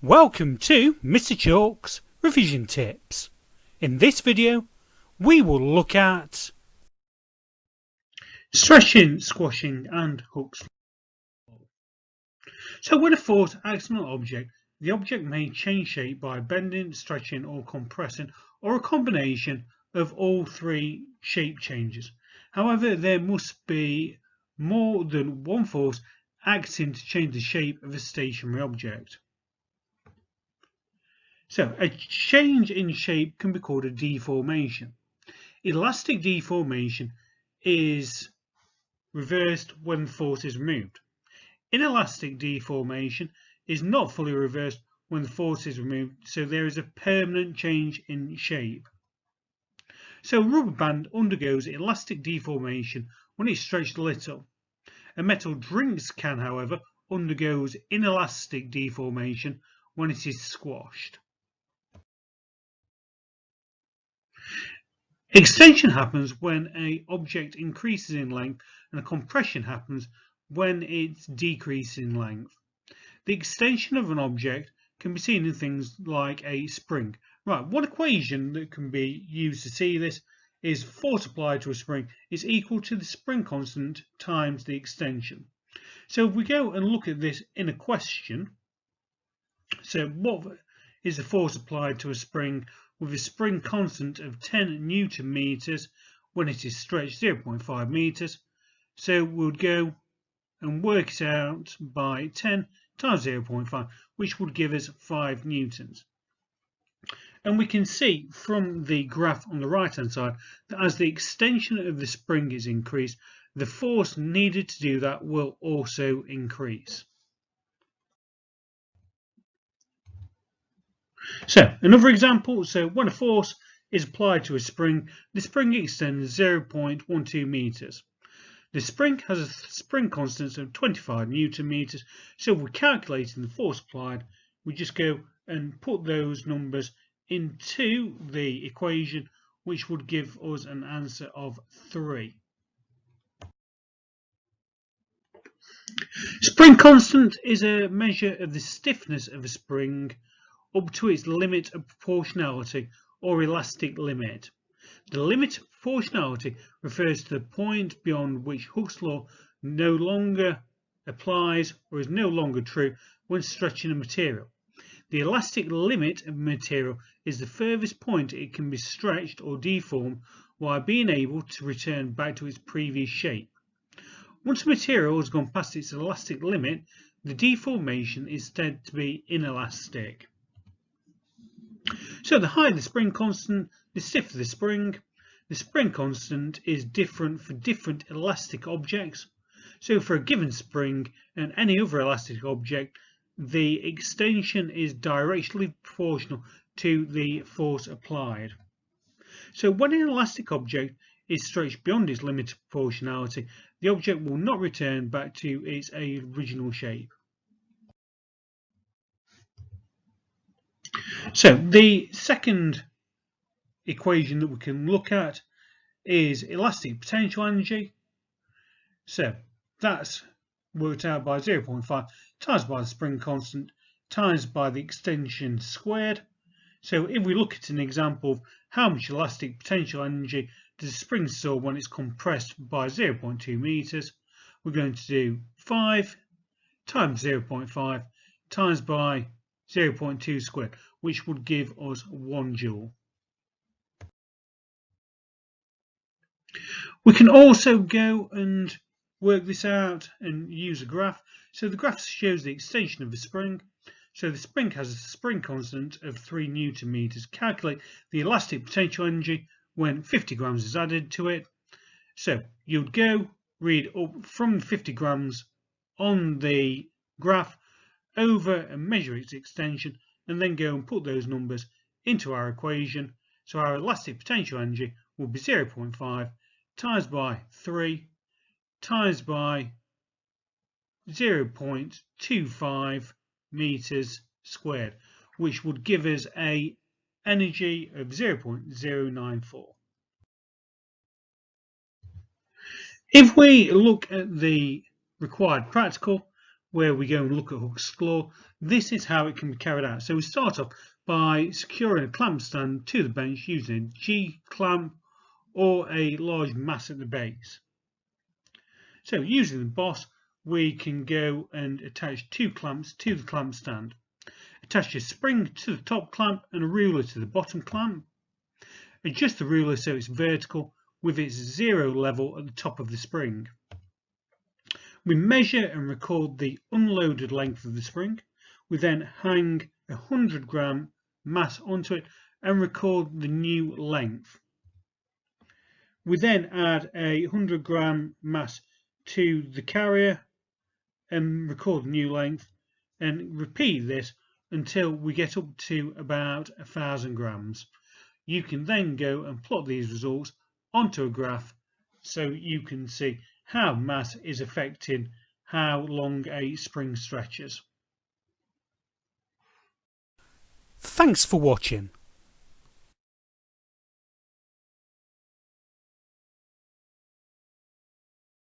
Welcome to Mr. Chalk's Revision Tips. In this video, we will look at stretching, squashing and hooks. So when a force acts on an object, the object may change shape by bending, stretching or compressing, or a combination of all three shape changes. However, there must be more than one force acting to change the shape of a stationary object. So a change in shape can be called a deformation. Elastic deformation is reversed when force is removed. Inelastic deformation is not fully reversed when the force is removed, so there is a permanent change in shape. So a rubber band undergoes elastic deformation when it's stretched a little. A metal drinks can, however, undergoes inelastic deformation when it is squashed. Extension happens when an object increases in length, and a compression happens when it decreases in length. The extension of an object can be seen in things like a spring. Right, one equation that can be used to see this is force applied to a spring is equal to the spring constant times the extension. So if we go and look at this in a question, so what is the force applied to a spring with a spring constant of 10 Newton meters when it is stretched 0.5 meters? So we'll go and work it out by 10 times 0.5, which would give us 5 newtons. And we can see from the graph on the right hand side that as the extension of the spring is increased, the force needed to do that will also increase. So another example, so when a force is applied to a spring, the spring extends 0.12 meters. The spring has a spring constant of 25 Newton meters, so if we're calculating the force applied, we just go and put those numbers into the equation, which would give us an answer of 3. Spring constant is a measure of the stiffness of a spring up to its limit of proportionality or elastic limit. The limit of proportionality refers to the point beyond which Hooke's law no longer applies or is no longer true when stretching a material. The elastic limit of a material is the furthest point it can be stretched or deformed while being able to return back to its previous shape. Once a material has gone past its elastic limit, the deformation is said to be inelastic. So the higher the spring constant, the stiffer the spring. The spring constant is different for different elastic objects. So for a given spring and any other elastic object, the extension is directly proportional to the force applied. So when an elastic object is stretched beyond its limit of proportionality, the object will not return back to its original shape. So the second equation that we can look at is elastic potential energy. So that's worked out by 0.5 times by the spring constant times by the extension squared. So if we look at an example of how much elastic potential energy does a spring store when it's compressed by 0.2 meters, we're going to do 5 times 0.5 times by 0.2 squared, which would give us 1 joule. We can also go and work this out and use a graph. So the graph shows the extension of the spring. So the spring has a spring constant of 3 Newton meters. Calculate the elastic potential energy when 50 grams is added to it. So you'd go read up from 50 grams on the graph over and measure its extension, and then go and put those numbers into our equation. So our elastic potential energy will be 0.5 times by 3 times by 0.25 meters squared, which would give us a energy of 0.094. If we look at the required practical, where we go and look at Hooke's law, this is how it can be carried out. So we start off by securing a clamp stand to the bench using a G-clamp or a large mass at the base. So using the boss, we can go and attach 2 clamps to the clamp stand. Attach a spring to the top clamp and a ruler to the bottom clamp. Adjust the ruler so it's vertical with its 0 level at the top of the spring. We measure and record the unloaded length of the spring. We then hang a 100-gram mass onto it and record the new length. We then add a 100-gram mass to the carrier and record the new length, and repeat this until we get up to about 1,000 grams. You can then go and plot these results onto a graph so you can see how mass is affecting how long a spring stretches. Thanks for watching.